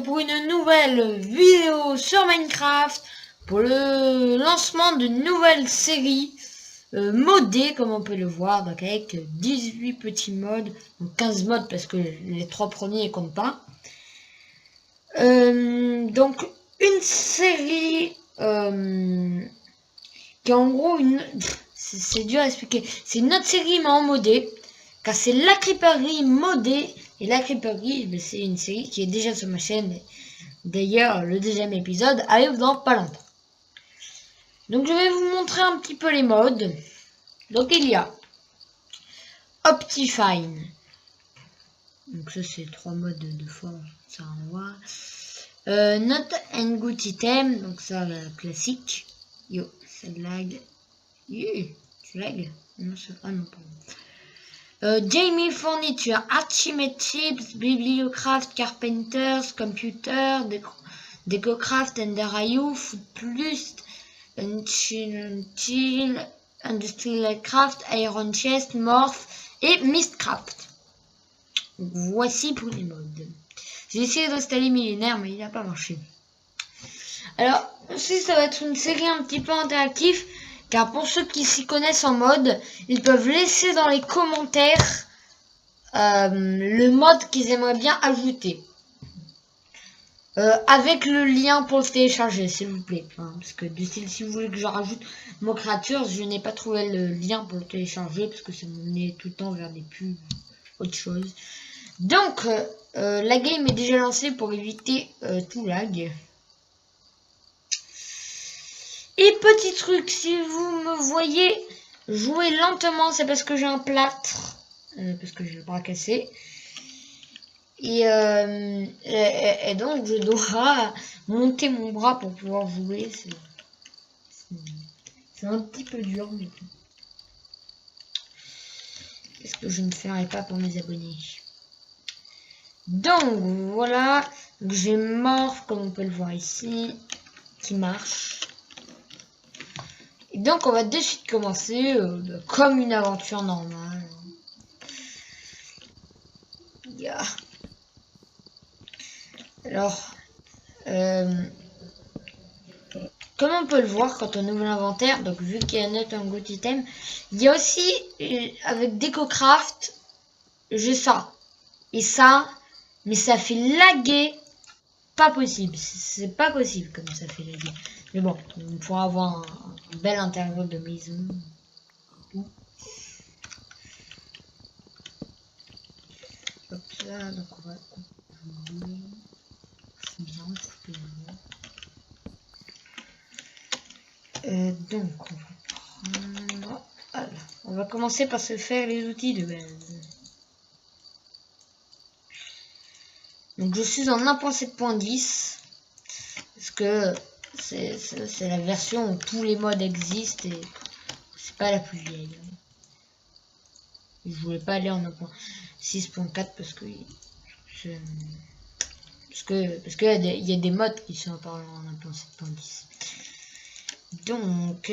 pour une nouvelle vidéo sur Minecraft pour le lancement d'une nouvelle série modée comme on peut le voir, donc avec 18 petits modes, donc 15 modes parce que les 3 premiers ne comptent pas. Donc une série qui est en gros une... C'est dur à expliquer. C'est une autre série mais en modé, car c'est la Creeperie modée. Et la Creeperie, c'est une série qui est déjà sur ma chaîne. D'ailleurs, le deuxième épisode arrive dans pas longtemps. Donc je vais vous montrer un petit peu les modes. Donc il y a Optifine. Donc ça c'est 3 modes de forge, ça on voit. Not and Good Item, donc ça la classique. Yo, ça lag. Tu lag? Non, ah non, pardon. Jamie Furniture, Archimedes, Bibliocraft, Carpenters, Computer, Decocraft, Ender.io, Food Plus, Unchill, Industrial Craft, Iron Chest, Morph et Mistcraft. Voici pour les modes. J'ai essayé d'installer Millénaire mais il n'a pas marché. Alors, aussi ça va être une série un petit peu interactive, car pour ceux qui s'y connaissent en mode, ils peuvent laisser dans les commentaires le mode qu'ils aimeraient bien ajouter. Avec le lien pour le télécharger, s'il vous plaît. Hein, parce que si vous voulez que je rajoute mon créateur, je n'ai pas trouvé le lien pour le télécharger, parce que ça me menait tout le temps vers des pubs, autre chose. Donc, la game est déjà lancée pour éviter tout lag. Et petit truc, si vous me voyez jouer lentement, c'est parce que j'ai un plâtre, parce que j'ai le bras cassé. Et donc je dois monter mon bras pour pouvoir jouer. C'est un petit peu dur, mais qu'est-ce que je ne ferai pas pour mes abonnés. Donc voilà, j'ai Morph comme on peut le voir ici, qui marche. Et donc on va de suite commencer comme une aventure normale. Yeah. Alors, comme on peut le voir quand on ouvre l'inventaire, donc vu qu'il y a Not and Good Item, il y a aussi avec Decocraft, j'ai ça et ça, mais ça fait laguer, pas possible, c'est pas possible comme ça fait laguer. Mais bon, on pourra avoir un bel intérieur de maison. Hop là, donc on va bien couper donc on va prendre, voilà. On va commencer par se faire les outils de base. Donc je suis en 1.7.10 parce que c'est la version où tous les modes existent et c'est pas la plus vieille. Je voulais pas aller en 1.6.4 parce que il y a des modes qui sont apparus en 1.7.10. Donc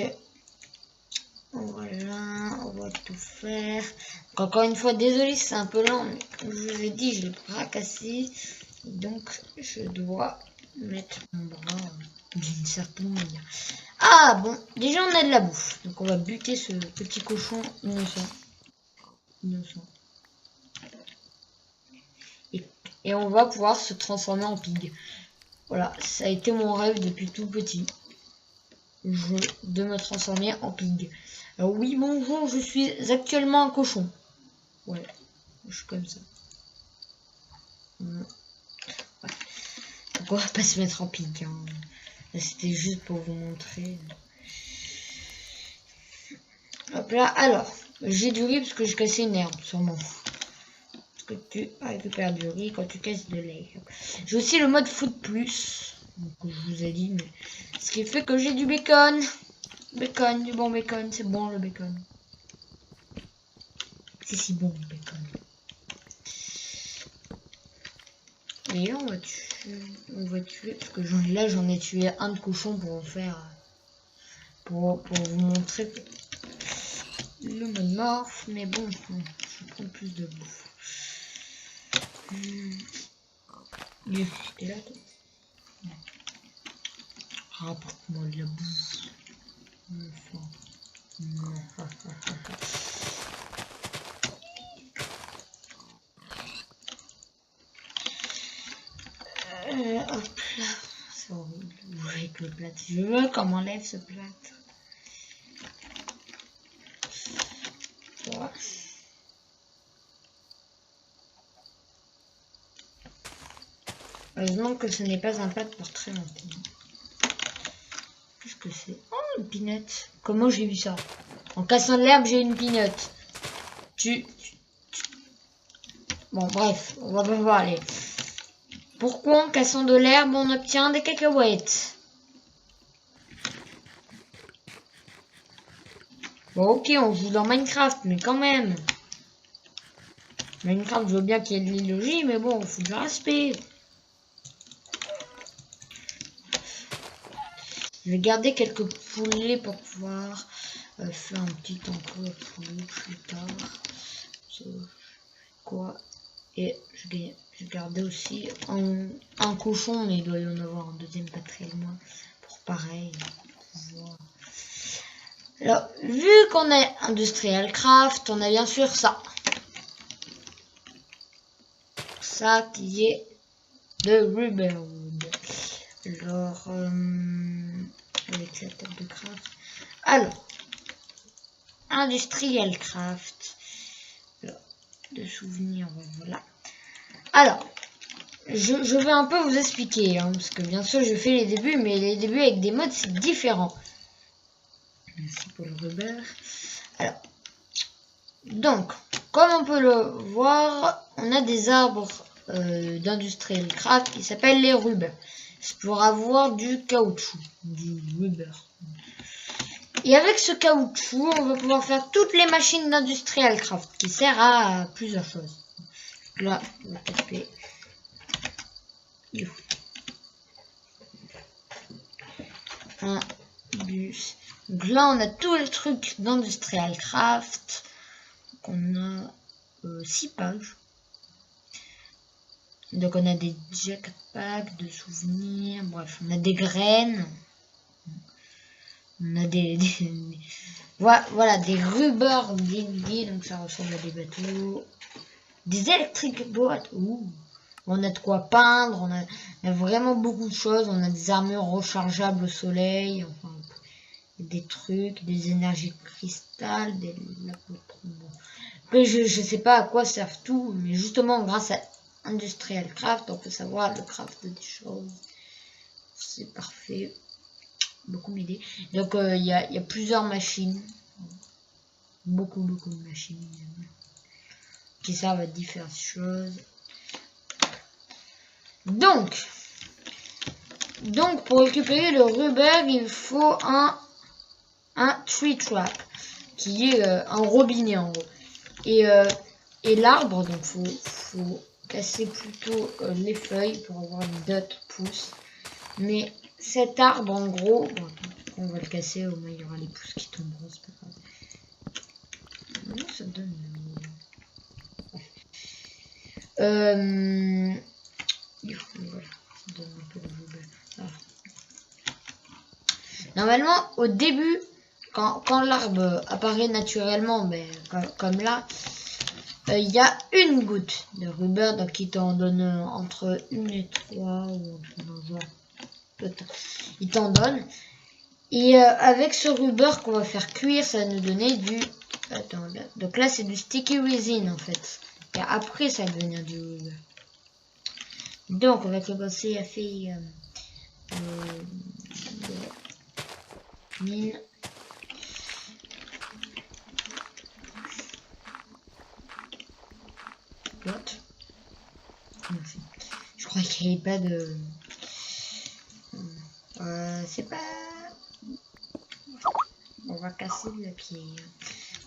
voilà, on va tout faire. Donc, encore une fois, désolé, c'est un peu lent, mais comme je vous ai dit, j'ai le bras cassé. Donc je dois mettre mon bras d'une certaine manière. Ah bon, déjà on a de la bouffe. Donc on va buter ce petit cochon innocent. Et on va pouvoir se transformer en pig. Voilà, ça a été mon rêve depuis tout petit. De me transformer en pig. Alors oui, bonjour, je suis actuellement un cochon. Ouais, je suis comme ça. Ouais. Donc on va pas se mettre en pig. Hein. C'était juste pour vous montrer. Hop là, alors, j'ai du riz parce que j'ai cassé une herbe, sûrement. Parce que tu récupères du riz quand tu casses de l'herbe. J'ai aussi le mode food plus, que je vous ai dit, mais ce qui fait que j'ai du bacon. Bacon, du bon bacon, c'est bon le bacon. C'est si bon le bacon. Et là on va tuer, parce que j'en ai tué un de cochon pour en faire, pour vous montrer le mode morph, mais bon, je prends plus de bouffe. T'es là, toi? Rapporte-moi de la bouffe. Enfin, non. Hop là. C'est horrible. Avec le plat. Je veux qu'on m'enlève ce plat. Voilà. Heureusement que ce n'est pas un plat pour très longtemps. Qu'est-ce que c'est? Oh, une pinette. Comment j'ai vu ça? En cassant de l'herbe, j'ai une pinette. Bon, bref, on va pas voir aller. Pourquoi en cassant de l'herbe, on obtient des cacahuètes? Bon, ok, on joue dans Minecraft, mais quand même. Minecraft, je veux bien qu'il y ait de l'illogie, mais bon, il faut du respect. Je vais garder quelques poulets pour pouvoir faire un petit enclos à poulet plus tard. Quoi? Et je gardais aussi un cochon, mais il doit y en avoir un deuxième pas très loin. Pour pareil. Pouvoir. Alors, vu qu'on est Industrial Craft, on a bien sûr ça. Ça qui est de Ruberwood. Alors, avec la table de craft. Alors, Industrial Craft. Alors, de souvenirs, voilà. Alors, je vais un peu vous expliquer, hein, parce que bien sûr je fais les débuts, mais les débuts avec des modes c'est différent. Merci pour le rubber. Alors, donc, comme on peut le voir, on a des arbres d'Industrial Craft qui s'appellent les rubber. C'est pour avoir du caoutchouc, du rubber. Et avec ce caoutchouc, on va pouvoir faire toutes les machines d'Industrial Craft qui servent à plusieurs choses. Là, on va taper. Un bus. Donc là, on a tous les trucs d'Industrial Craft. Donc on a 6 pages. Donc on a des jetpacks de souvenirs. Bref, on a des graines. On a voilà, des rubbers dédiés. Donc ça ressemble à des bateaux. Des electric boats. Ouh. On a de quoi peindre. On a vraiment beaucoup de choses. On a des armures rechargeables au soleil. Enfin, des trucs, des énergies de cristal, bon. Après, je sais pas à quoi servent tout, mais justement grâce à Industrial Craft, on peut savoir le craft des choses. C'est parfait. Beaucoup m'aider. Donc il y a plusieurs machines. Beaucoup de machines qui servent à différentes choses. Donc pour récupérer le rubber, il faut un tree trap qui est un robinet en gros. Et l'arbre, donc faut casser plutôt les feuilles pour avoir une dot pousse. Mais cet arbre en gros, bon, on va le casser, au moins il y aura les pousses qui tomberont, c'est pas grave. Non, ça donne. Voilà, ça donne un peu de rubber. Ah. Normalement, au début, quand l'arbre apparaît naturellement, ben, comme là, il y a une goutte de rubber, donc qui t'en donne entre 1 et 3, ou genre, peut-être. Il t'en donne. Et avec ce rubber qu'on va faire cuire, ça va nous donner du... Attends, là. Donc là, c'est du sticky resin, en fait. Et après, ça va devenir du rubber. Donc, on va commencer à faire... mine. What? Je crois qu'il n'y avait pas de... c'est pas... On va casser la pierre.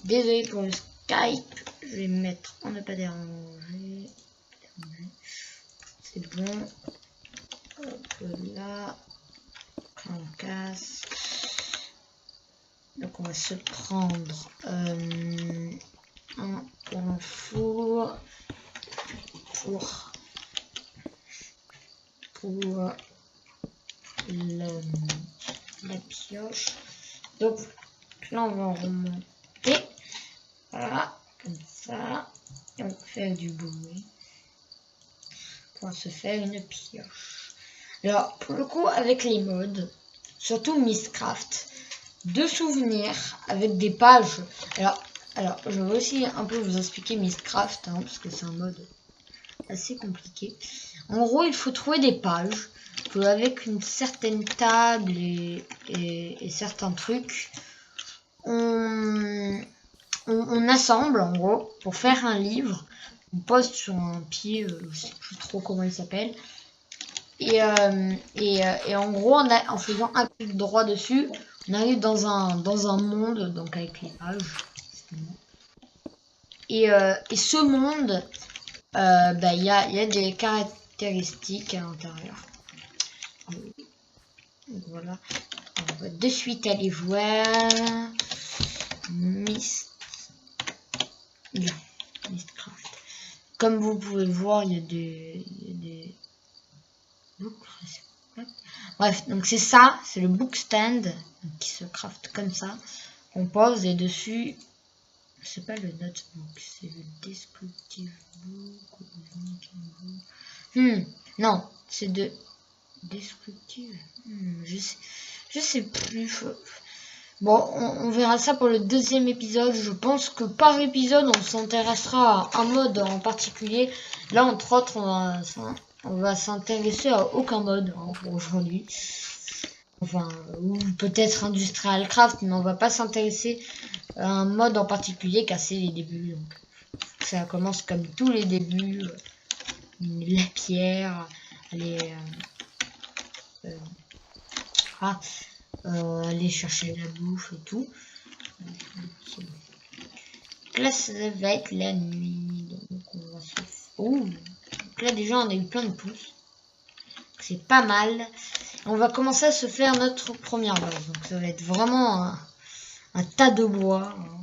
Désolé pour le Skype. Je vais me mettre en ne pas déranger. C'est bon. Hop là. On casse. Donc on va se prendre un pour le four. Pour pour la pioche. Donc là on va remonter. Voilà, comme ça. Et on peut faire du bruit pour se faire une pioche. Alors pour le coup avec les modes, surtout Mystcraft, de souvenirs avec des pages. Alors je vais aussi un peu vous expliquer Mystcraft hein, parce que c'est un mode assez compliqué. En gros il faut trouver des pages avec une certaine table et certains trucs on assemble en gros pour faire un livre. On pose sur un pied, je sais plus trop comment il s'appelle. Et en gros, en faisant un clic droit dessus, on arrive dans un monde, donc avec les pages. Et ce monde, il y a des caractéristiques à l'intérieur. Donc voilà. On va de suite aller voir Mystcraft. Comme vous pouvez le voir, il y a des bref, donc c'est ça, c'est le book stand qui se craft comme ça. On pose et dessus, c'est pas le notebook, c'est le descriptive book. Non, c'est de descriptive. Je sais plus. Bon, on verra ça pour le deuxième épisode. Je pense que par épisode, on s'intéressera à un mode en particulier. Là, entre autres, on va s'intéresser à aucun mode hein, pour aujourd'hui. Enfin, ou peut-être Industrial Craft, mais on va pas s'intéresser à un mode en particulier, casser les débuts. Donc, ça commence comme tous les débuts. La pierre, aller chercher la bouffe et tout. Donc là ça va être la nuit, donc on va se... donc là déjà on a eu plein de pouces, c'est pas mal. On va commencer à se faire notre première base, donc ça va être vraiment un tas de bois hein,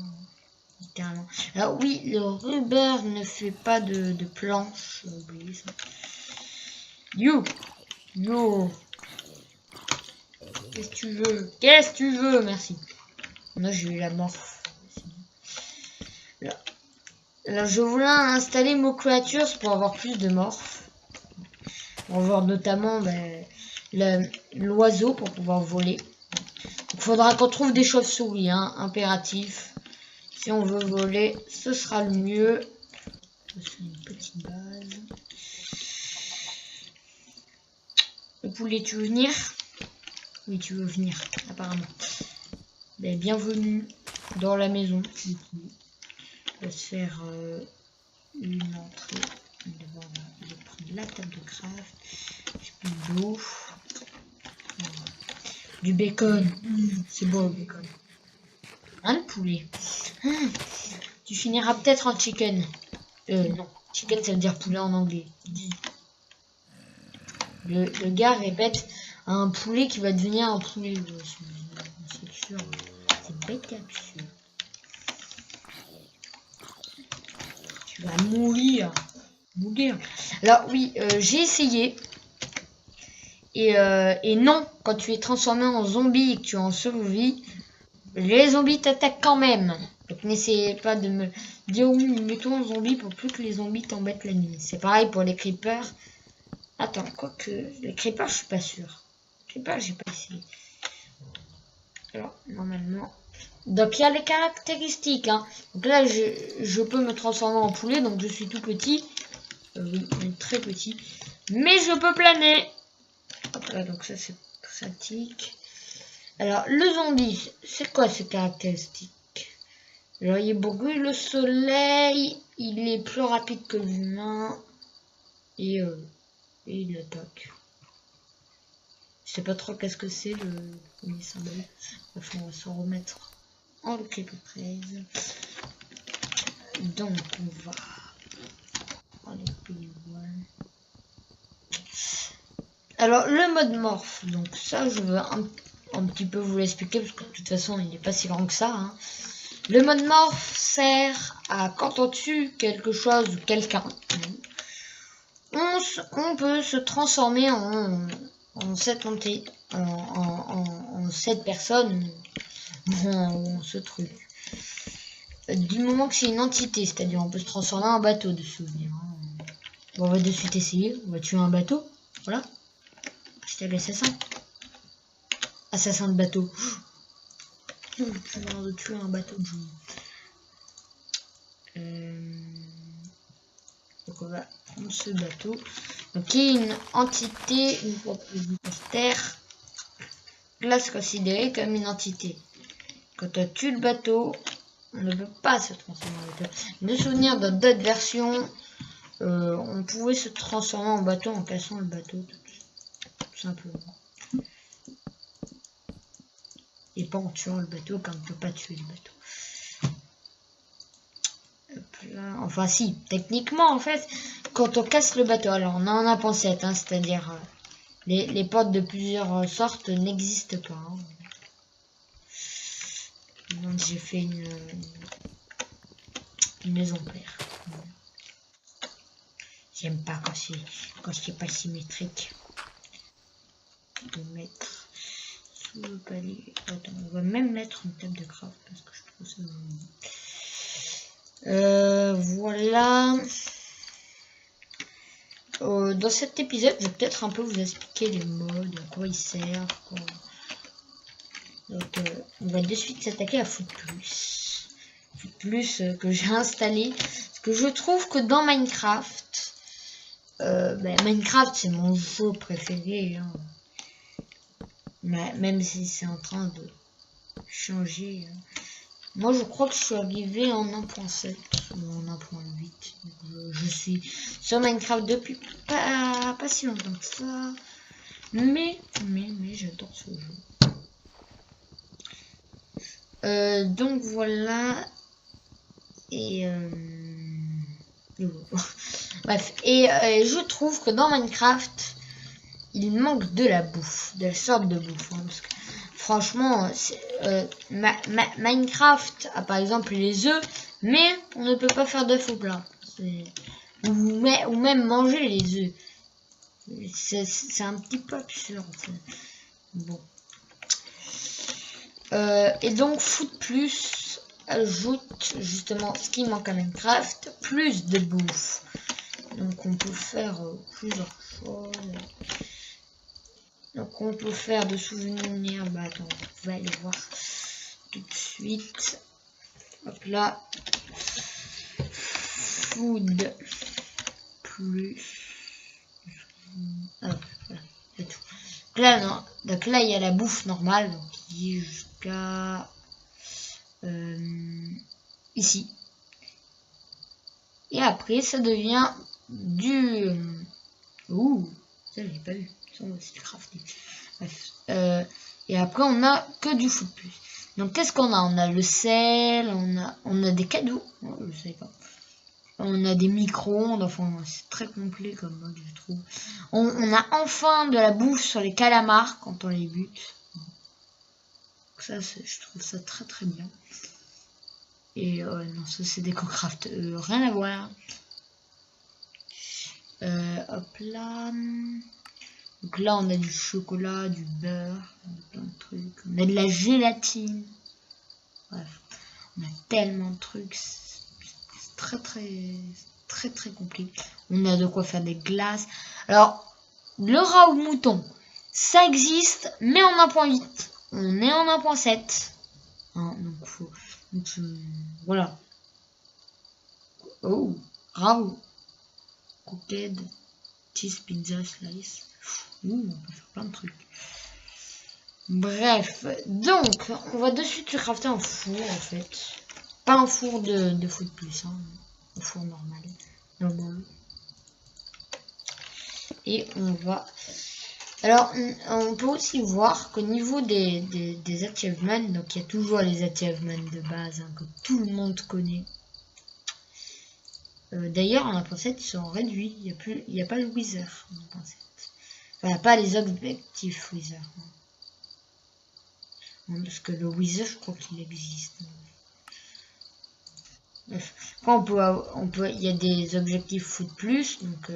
littéralement. Alors oui, le rubber ne fait pas de planches, j'ai oublié ça. You Qu'est-ce que tu veux? Qu'est-ce que tu veux? Merci. Moi j'ai eu la morph. Là, je voulais installer Mo Creatures pour avoir plus de morph. On va voir notamment l'oiseau pour pouvoir voler. Il faudra qu'on trouve des chauves-souris, hein, impératif. Si on veut voler, ce sera le mieux. C'est une petite base. Le poulet, tu veux venir? Oui, tu veux venir, apparemment. Ben, bienvenue dans la maison. On va se faire une entrée. On va prendre la table de craft. De l'eau. Du bacon. C'est beau le bacon. Un poulet. Tu finiras peut-être en chicken. Non. Chicken, ça veut dire poulet en anglais. Le gars répète un poulet qui va devenir un poulet. C'est sûr. C'est bête et absurde. Tu vas mourir. Alors oui, j'ai essayé. Et non, quand tu es transformé en zombie et que tu es en survie, les zombies t'attaquent quand même. Donc n'essayez pas de me dire oui, mettons en zombie pour plus que les zombies t'embêtent la nuit. C'est pareil pour les creepers. Attends, quoique les creepers, je suis pas sûr. Les creepers, j'ai pas essayé. Alors, normalement. Donc il y a les caractéristiques. Hein. Donc là, je peux me transformer en poulet, donc je suis tout petit. Oui, très petit. Mais je peux planer. Voilà, donc ça c'est pratique. Alors le zombie, c'est quoi ces caractéristiques? Alors il brûle le soleil, il est plus rapide que l'humain et il attaque. Je sais pas trop qu'est-ce que c'est le premier symbole. Enfin, on va se remettre en local praise. Donc on va enlever les voiles. Alors le mode morph, donc ça je veux un petit peu vous l'expliquer parce que de toute façon il n'est pas si grand que ça. Hein. Le mode morph sert à quand on tue quelque chose ou quelqu'un, on peut se transformer en 7 en 7 personnes en ce truc. Du moment que c'est une entité, c'est-à-dire on peut se transformer en bateau de souvenir. Bon, on va de suite essayer, on va tuer un bateau, voilà. J'étais l'assassin. Assassin de bateau. De tuer un bateau de joue. Donc on va prendre ce bateau. Donc il y a une entité, une fois plus sur Terre, classe considérée comme une entité. Quand on tue le bateau, on ne peut pas se transformer en bateau. De souvenir dans d'autres versions, on pouvait se transformer en bateau en cassant le bateau, tout simplement. Et pas en tuant le bateau, quand on ne peut pas tuer le bateau. Enfin si, techniquement en fait, quand on casse le bateau, alors on en a pensé, hein, c'est-à-dire les portes de plusieurs sortes n'existent pas. Hein. Donc j'ai fait une exemplaire. J'aime pas quand c'est pas symétrique. De mettre sous le palier. Attends, on va même mettre une table de craft parce que je trouve ça voilà. Dans cet épisode, je vais peut-être un peu vous expliquer les modes, à quoi ils servent. Quoi. Donc, on va de suite s'attaquer à Foot Plus que j'ai installé. Parce que je trouve que dans Minecraft, Minecraft c'est mon jeu préféré. Hein. Même si c'est en train de changer. Hein. Moi je crois que je suis arrivé en 1.7 ou en 1.8. Je suis sur Minecraft depuis pas si longtemps que ça. Mais j'adore ce jeu. Donc voilà. Et bref. Et je trouve que dans Minecraft, il manque de la bouffe, de la sorte de bouffe. Hein, parce que franchement, Minecraft a par exemple les œufs, mais on ne peut pas faire d'œufs au plat. Ou même manger les œufs. C'est un petit peu absurde. Bon. Et donc Foot Plus ajoute justement ce qui manque à Minecraft, plus de bouffe. Donc on peut faire plusieurs choses. Donc on peut faire de souvenirs. Bah attends, on va aller voir tout de suite. Hop là. Food plus. Ah, voilà, c'est tout. Là non. Donc là il y a la bouffe normale, donc qui est jusqu'à ici. Et après ça devient du ouh, ça j'ai pas vu. C'est crafté. Bref. Et après on a que du Foot Plus. Donc qu'est-ce qu'on a? On a le sel, on a des cadeaux. Oh, je sais pas. On a des micro-ondes, enfin c'est très complet comme mode je trouve. On a enfin de la bouffe sur les calamars quand on les bute. Ça je trouve ça très très bien. Et non, ça c'est des co-craft, rien à voir. Hop là. Donc là on a du chocolat, du beurre, plein de trucs. On a de la gélatine. Bref, on a tellement de trucs. C'est très compliqué. On a de quoi faire des glaces. Alors, le rat ou mouton, ça existe, mais en 1.8. On est en 1.7. Hein, donc faut. Donc, voilà. Oh, raw. Cooked. Cheese pizza slice. Ouh, on peut faire plein de trucs. Bref, donc, on va de suite se crafter un four en fait. Pas un four de Foot Plus, hein. Un four normal. Et on va. Alors, on peut aussi voir qu'au niveau des achievements, donc il y a toujours les achievements de base hein, que tout le monde connaît. D'ailleurs, en 1.7, ils sont réduits. Il n'y a pas le Wither en 1.7. Enfin, pas les objectifs Wither. Parce que le Wither, je crois qu'il existe. Bref. Après, il y a des objectifs food plus, donc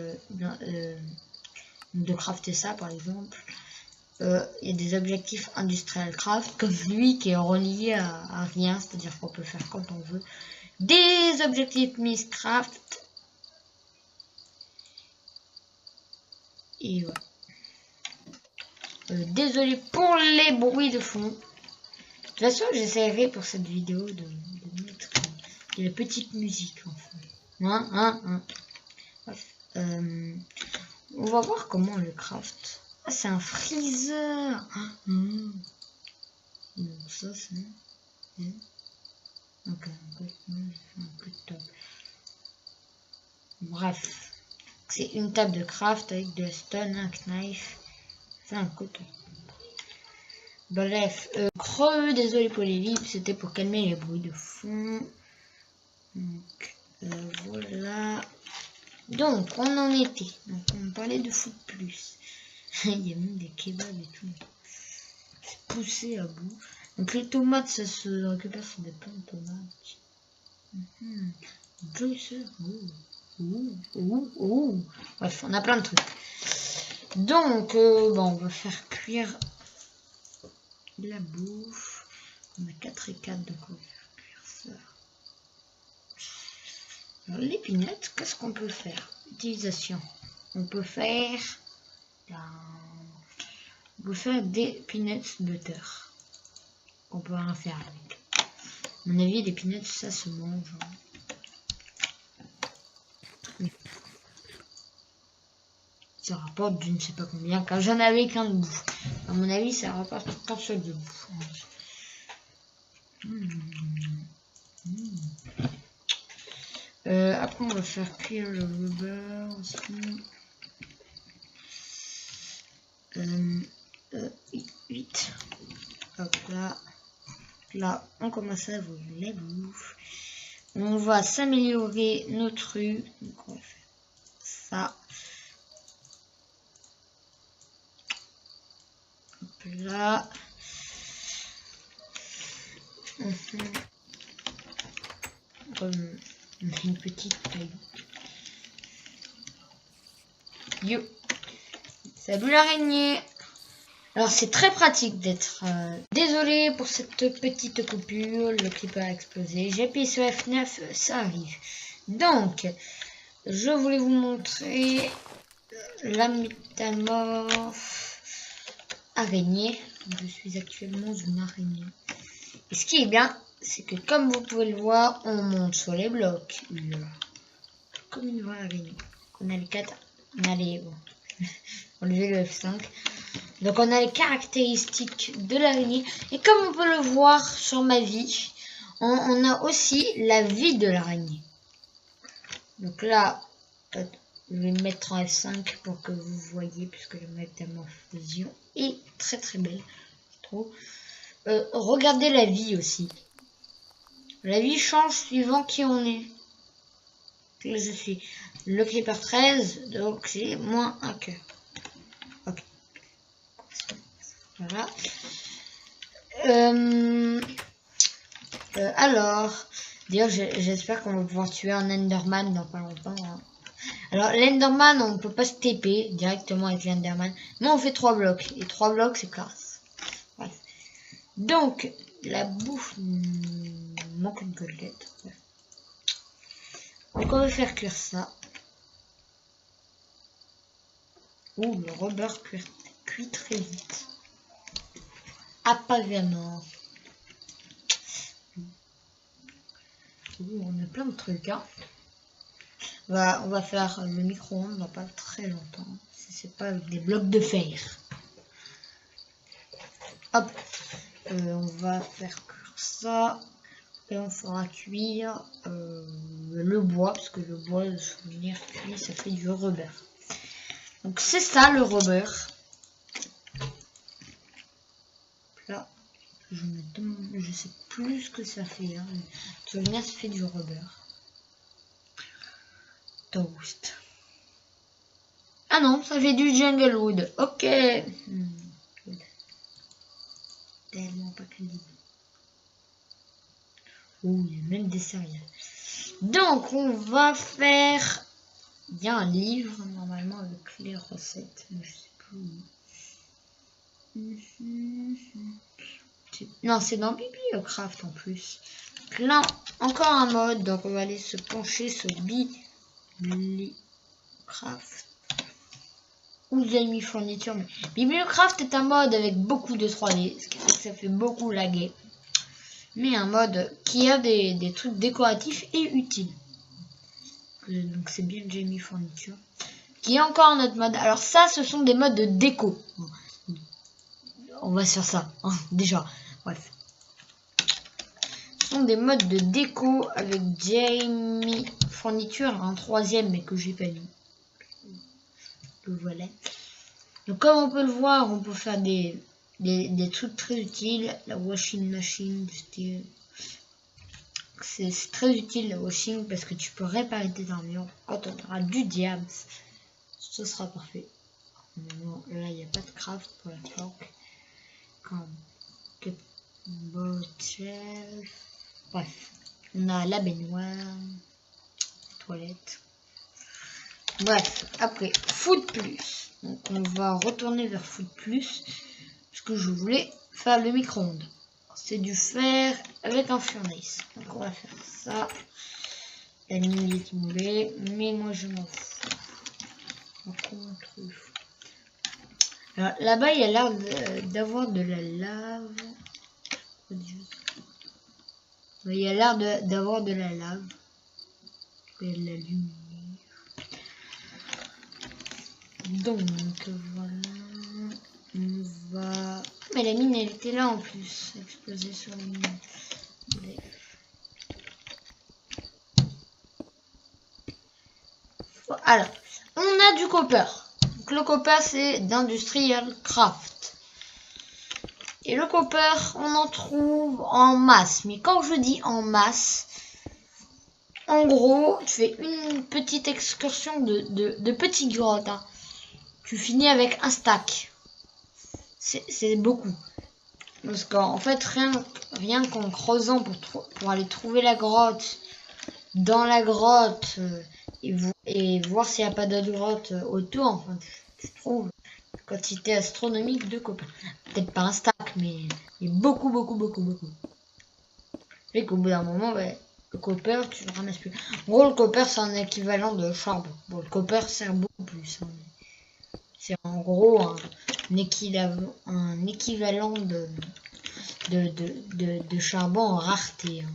de crafter ça par exemple. Il y a des objectifs industrial craft comme lui qui est relié à rien, c'est-à-dire qu'on peut faire quand on veut. Des objectifs Mistcraft. Et voilà. Désolé pour les bruits de fond. De toute façon, j'essaierai pour cette vidéo de mettre la petite musique en fond. Bref. On va voir comment on le craft. Ah, c'est un freezer. Donc ça c'est... Ok, un peu de top. Bref. C'est une table de craft avec de la stone, un knife. C'est un couteau. Bref, creux, désolé pour les lips, c'était pour calmer les bruits de fond. Donc, voilà. Donc, on en était. Donc, on parlait de foot plus. Il y a même des kebabs et tout. C'est poussé à bout. Donc, les tomates, ça se récupère sur des plantes de tomates. Juicer. Bref, on a plein de trucs. Donc, bon, on va faire cuire la bouffe. On a 4 et 4, donc on va faire cuire ça. Alors, l'épinette, qu'est-ce qu'on peut faire? Utilisation. On peut faire des peanuts butter. On peut rien faire avec. À mon avis, les peanuts, ça se mange. Ça rapporte je ne sais pas combien, car j'en avais qu'un de bouffe. À mon avis, ça rapporte qu'un seul de bouffe. Après, on va faire cuire le rubber aussi. 8. Hop là. Là, on commence à avoir la bouffe. On va s'améliorer notre rue. Donc, on va faire ça. Hop là. On a une petite taille. Yo. Salut l'araignée. Alors c'est très pratique d'être... Désolé pour cette petite coupure, le clipper a explosé. J'ai appuyé sur F9, ça arrive. Donc, je voulais vous montrer la métamorphe araignée. Je suis actuellement une araignée. Et ce qui est bien, c'est que comme vous pouvez le voir, on monte sur les blocs. Comme une vraie araignée. On a les 4... On a les... Bon. Enlever le F5. Donc on a les caractéristiques de l'araignée. Et comme on peut le voir sur ma vie, on a aussi la vie de l'araignée. Donc là, je vais me mettre en F5 pour que vous voyez, puisque la métamorphosion est très très belle, je trouve. Regardez la vie aussi. La vie change suivant qui on est. Là je suis le creeper 13, donc j'ai moins un cœur. Ok. Voilà. Alors, d'ailleurs, j'espère qu'on va pouvoir tuer un Enderman dans pas longtemps. Hein. Alors, l'Enderman, on ne peut pas se TP directement avec l'Enderman. Mais on fait 3 blocs. Et 3 blocs, c'est classe. Bref. Donc, la bouffe manque une côtelette. Ouais. Donc, on va faire cuire ça. Ouh, le rubber cuit très vite. Apparemment. On a plein de trucs. Hein. On va faire le micro-ondes, on va pas très longtemps. Si c'est pas avec des blocs de fer. Hop. On va faire cuire ça. Et on fera cuire le bois. Parce que le bois, de souvenir cuit, ça fait du rubber. Donc c'est ça le rubber. Là. Je sais plus ce que ça fait. Hein. De souvenir, ça fait du rubber. Toast. Ah non, ça fait du jungle wood. Ok. Tellement pas crédible. Ouh, il y a même des céréales. Donc on va faire... Il y a un livre normalement avec les recettes, mais je sais plus. Non, c'est dans Bibliocraft en plus. Donc là, encore un mode, donc on va aller se pencher sur Bibliocraft. Ou j'ai mis fourniture. Mais Bibliocraft est un mode avec beaucoup de 3D, ce qui fait que ça fait beaucoup laguer. Mais un mode qui a des trucs décoratifs et utiles. Donc c'est bien que j'ai mis fourniture. Qui est encore un autre mode. Alors ça, ce sont des modes de déco. On va sur ça, hein, déjà. Bref. Ce sont des modes de déco avec Jamie fourniture, un troisième mais que j'ai pas mis. Le voilà. Donc comme on peut le voir, on peut faire des trucs très utiles. La washing machine du style. C'est très utile la washing parce que tu peux réparer tes armures. Quand on aura du diable, ce sera parfait. Non, là il n'y a pas de craft pour la forque. Comme bottle. Bref, on a la baignoire, toilette. Bref, après Food Plus. Donc on va retourner vers Food Plus parce que je voulais faire le micro-ondes. C'est du fer avec un furnace. Donc on va faire ça. La ligne est moulée, mais moi je m'en fous. Alors là-bas il y a l'air d'avoir de la lave. Il y a l'air d'avoir de la lave. Il y a de la lumière. Donc voilà. On va... Mais la mine elle était là en plus. Explosée sur la mine. Alors, on a du copper. Donc le copper c'est d'Industrial Craft. Et le copper on en trouve en masse. Mais quand je dis en masse, en gros, tu fais une petite excursion de petites grottes. Hein. Tu finis avec un stack. C'est beaucoup. Parce qu'en fait, rien qu'en creusant pour aller trouver la grotte, dans la grotte, et voir s'il n'y a pas d'autres grottes autour, enfin, tu trouves une quantité astronomique de copper. Peut-être pas un stack, mais beaucoup. Et qu'au bout d'un moment, ouais, le copper, tu le ramasses plus. En gros, le copper, c'est un équivalent de charbon. Bon, le copper sert beaucoup plus. Hein. C'est en gros un équivalent de charbon en rareté. Hein.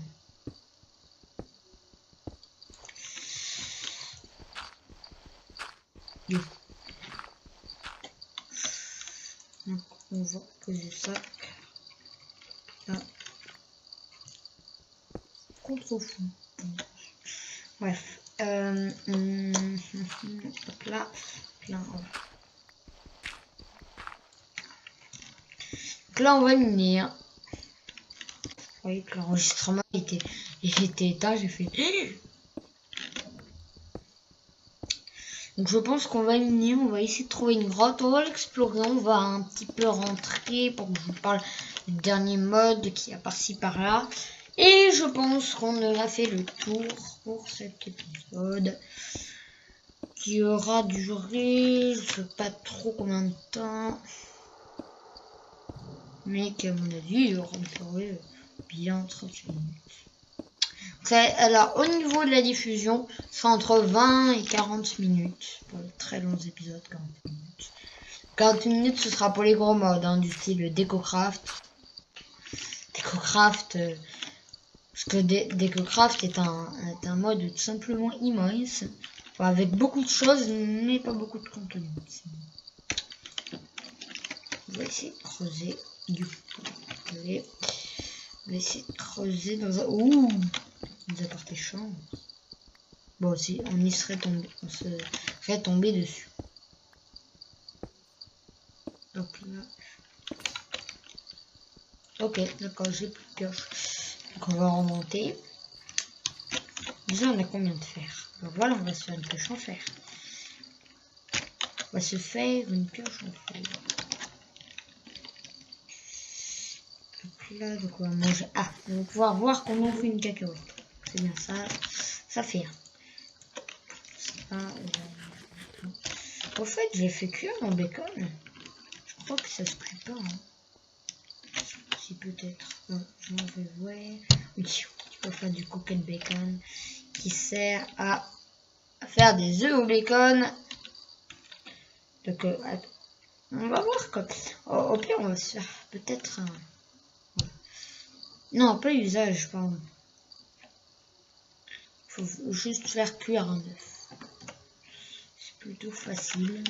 Donc, on va poser ça là contre fond. Bref. Là, donc là, on va miner. Hein. Vous voyez que l'enregistrement était éteint, j'ai fait. Donc je pense qu'on va miner, on va essayer de trouver une grotte, on va l'explorer, on va un petit peu rentrer pour que je vous parle du dernier mode qui est par-ci par-là. Et je pense qu'on a fait le tour pour cet épisode qui aura duré, je sais pas trop combien de temps, mais qu'à mon avis il aura duré bien 30 minutes. Alors au niveau de la diffusion, c'est entre 20 et 40 minutes pour les très longs épisodes. 40 minutes. 40 minutes ce sera pour les gros modes hein, du style DecoCraft. DecoCraft parce que DecoCraft est un mode tout simplement immense, enfin, avec beaucoup de choses mais pas beaucoup de contenu. On va essayer de creuser du coup. On va essayer de creuser dans un... Ouh, nous a porté chance. Bon, si on y serait tombé, on serait tombé dessus. Donc là. Ok, d'accord, j'ai plus de pioche. Donc on va remonter. Déjà, on a combien de fer? Donc voilà, on va se faire une pioche en fer. On va se faire une pioche en fer. Donc là, donc on va manger. Ah, on va pouvoir voir comment on fait une cacahuète. C'est bien ça. Ça fait. Au fait, j'ai fait cuire mon bacon. Je crois que ça se cuit pas. Hein. Si peut-être. Je vais voir. Oui, tu peux faire du cooked bacon qui sert à faire des œufs au bacon. Donc, on va voir quoi. Au pire, on va se faire peut-être un. Non, pas usage, pardon. Faut juste faire cuire un œuf. C'est plutôt facile.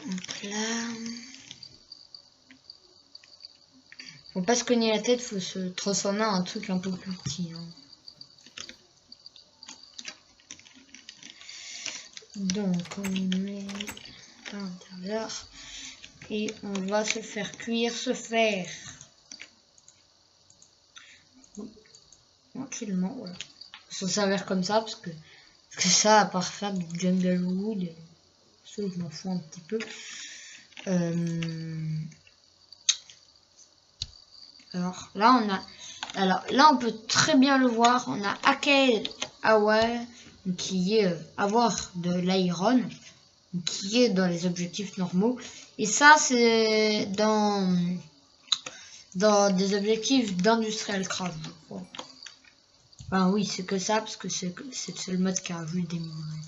Donc là. Faut pas se cogner la tête, faut se transformer en un truc un peu plus petit. Hein. Donc on met à l'intérieur et on va se faire cuire ce fer. Tranquillement, voilà. Faut s'en servir comme ça parce que ça, à part faire du jungle wood, ça je m'en fous un petit peu. Alors là on peut très bien le voir, on a Arcade Hour qui est avoir de l'iron qui est dans les objectifs normaux et ça c'est dans des objectifs d'industrial craft. Enfin oui, c'est que ça parce que c'est le seul mode qui a rajoute des minerais.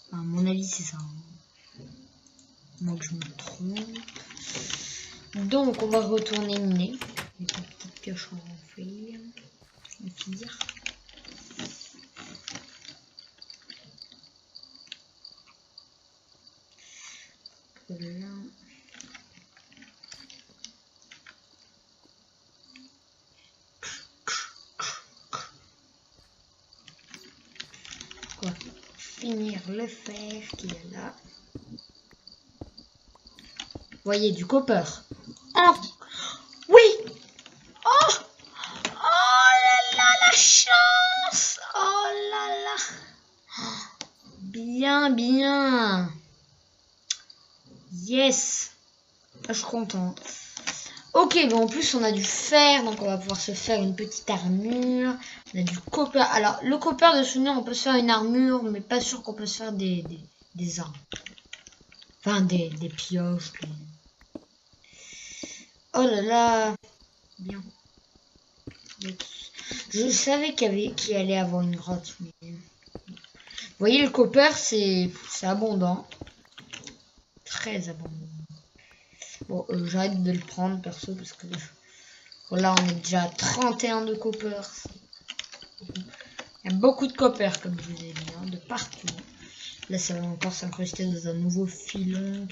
Enfin, à mon avis c'est ça. Moi que je me trompe. Donc on va retourner miner. Une petite pioche en renfler. On tire. Voilà. On va finir le fer qu'il y a là. Vous voyez du copper. Oh oui. Oh là là, la chance. Oh là là. Bien, bien. Yes. Je suis content. Ok, bon en plus on a du fer, donc on va pouvoir se faire une petite armure. On a du copper. Alors le copper de souvenir, on peut se faire une armure, mais pas sûr qu'on peut se faire des armes. Enfin des pioches. Oh là là. Bien. Je savais qu'il allait avoir une grotte. Mais... Vous voyez le copper, c'est abondant. Très abondant. Bon, j'arrête de le prendre perso parce que là on est déjà à 31 de copper. Il y a beaucoup de copper comme je vous ai dit, hein, de partout. Là ça va encore s'incruster dans un nouveau filon.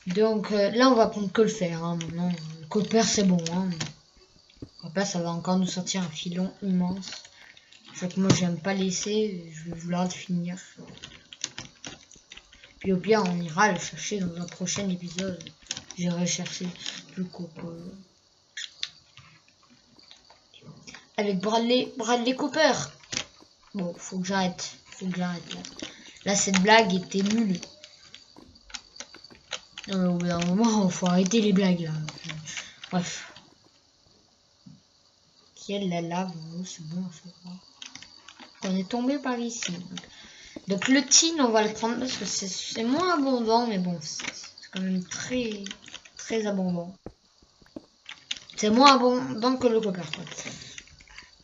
Donc là on va prendre que le fer. Hein, maintenant, le copper c'est bon. Hein. Le copper ça va encore nous sortir un filon immense. Faut que moi j'aime pas laisser, je vais vouloir le finir. Puis au pire, on ira le chercher dans un prochain épisode. J'irai chercher le copper. Avec Bradley Cooper. Bon, faut que j'arrête. Là. Là, cette blague était nulle. Au bout d'un moment, faut arrêter les blagues là. Bref. Quelle la lave, c'est bon à savoir. On est tombé par ici. Donc le tin, on va le prendre parce que c'est moins abondant, mais bon, c'est quand même très abondant. C'est moins abondant que le copper.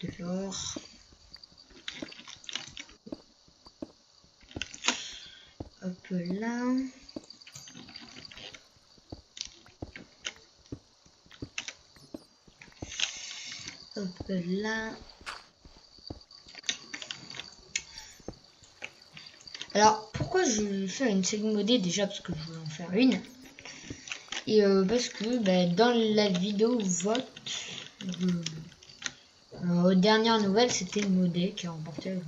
De l'or. Hop là. Hop là. Alors, pourquoi je vais faire une série modée déjà parce que je voulais en faire une. Et parce que dans la vidéo vote, aux dernières nouvelles, c'était modé qui a remporté le vote.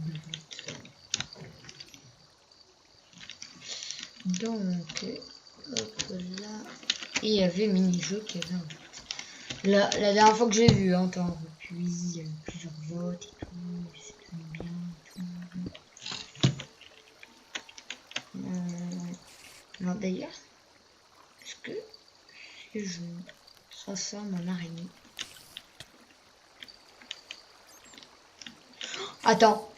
Donc, hop là. Et il y avait mini-jeu qui avait un vote. La dernière fois que j'ai vu, hein, puis il y a eu plusieurs votes et tout, c'était bien. Non d'ailleurs, est-ce que je transforme en araignée. Attends,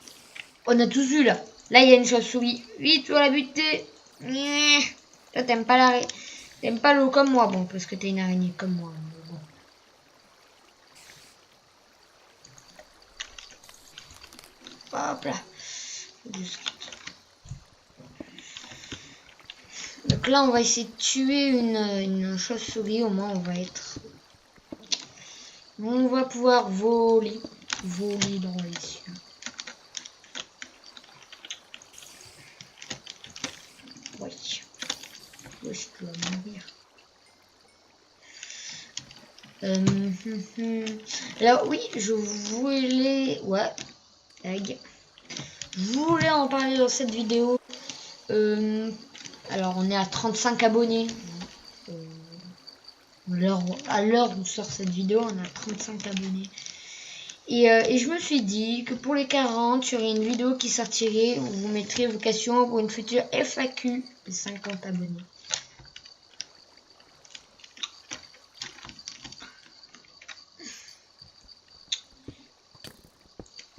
on a tous vu là. Là, il y a une chauve-souris. Vite, faut la buter. Toi, t'aimes pas l'araignée. T'aimes pas l'eau comme moi. Bon, parce que t'es une araignée comme moi. Mais bon. Hop là. Donc là, on va essayer de tuer une chauve-souris. Au moins, on va être... On va pouvoir voler. Voler dans les cieux. Ouais. Ouais, je dois mourir. Alors oui, je voulais... Ouais. Je voulais en parler dans cette vidéo. Alors, on est à 35 abonnés. À l'heure où sort cette vidéo, on a 35 abonnés. Et je me suis dit que pour les 40, il y aurait une vidéo qui sortirait où vous mettrez vos questions pour une future FAQ de 50 abonnés.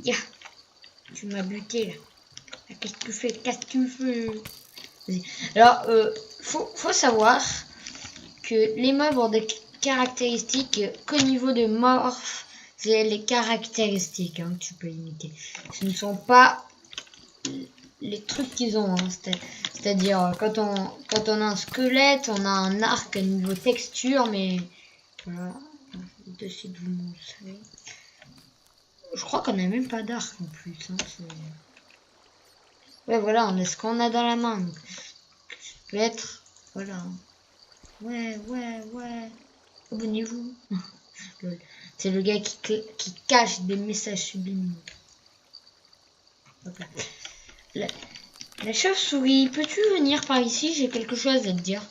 Yeah. Tu m'as buté là. Qu'est-ce que tu fais? Qu'est-ce que tu fais? Alors, faut savoir que les mobs ont des caractéristiques qu'au niveau de morph, c'est les caractéristiques que tu peux imiter. Ce ne sont pas les trucs qu'ils ont. Hein. C'est-à-dire, quand on a un squelette, on a un arc niveau texture, mais voilà. Dessus de vous montrer. Je crois qu'on n'a même pas d'arc en plus. Hein, ouais, voilà, on a ce qu'on a dans la main. Donc, peut être, voilà. Ouais. Abonnez-vous. C'est le gars qui cache des messages subliminaux. La chauve-souris, peux-tu venir par ici? J'ai quelque chose à te dire.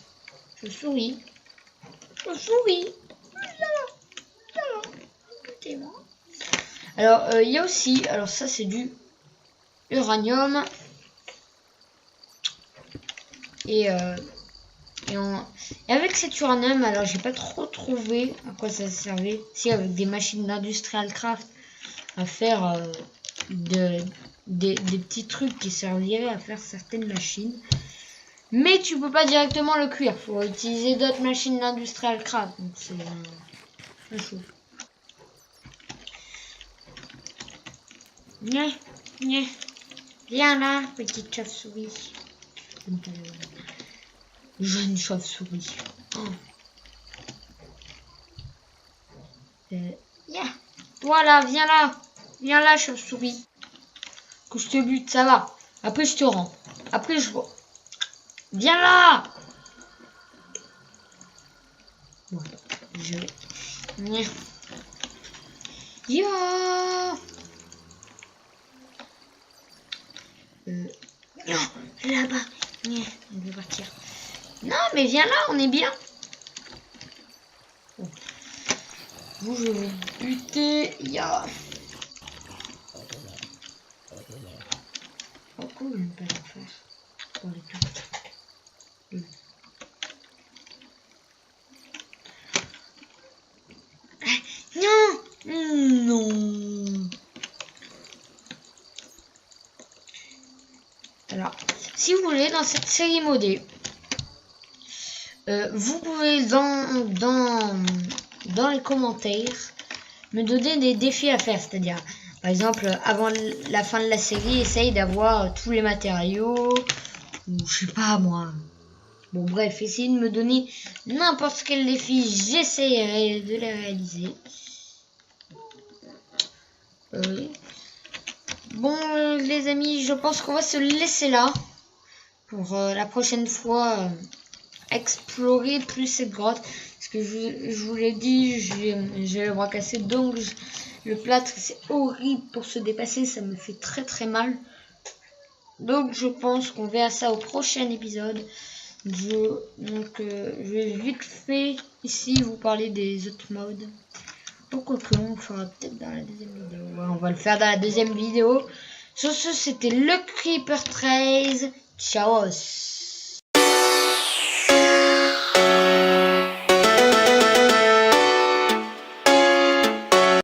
Chauve-souris. Chauve-souris. Écoutez-moi. Alors, il y a aussi, alors ça c'est du uranium. Et avec cet uranium, alors j'ai pas trop trouvé à quoi ça servait. Si, avec des machines d'industrial craft à faire des petits trucs qui serviraient à faire certaines machines. Mais tu peux pas directement le cuire. Faut utiliser d'autres machines d'industrial craft. Donc c'est chaud. Viens là, petite chauve-souris. Jeune chauve-souris. Oh. Yeah. Voilà, viens là. Viens là, chauve-souris. Que je te bute, ça va. Après, je te rends. Après, je... Viens là. Bon, je... Yo. Non, là-bas. On veut partir. Non, mais viens là, on est bien. Bon. Vous, je vais buter. Ya. Pourquoi je ne peux pas le faire pour les cartes? Non. Alors, si vous voulez, dans cette série modée, vous pouvez dans les commentaires me donner des défis à faire. C'est-à-dire, par exemple, avant la fin de la série, essaye d'avoir tous les matériaux. Ou je sais pas moi. Bon bref, essayez de me donner n'importe quel défi, j'essayerai de les réaliser. Bon les amis, je pense qu'on va se laisser là. Pour la prochaine fois, explorer plus cette grotte. Parce que je vous l'ai dit, j'ai le bras cassé. Donc le plâtre, c'est horrible pour se dépasser. Ça me fait très mal. Donc je pense qu'on verra ça au prochain épisode. Je vais vite fait ici vous parler des autres modes. Pourquoi que on fera peut-être dans la deuxième vidéo. Ouais, on va le faire dans la deuxième vidéo. Sur ce, c'était le Creeper 13. Ciao.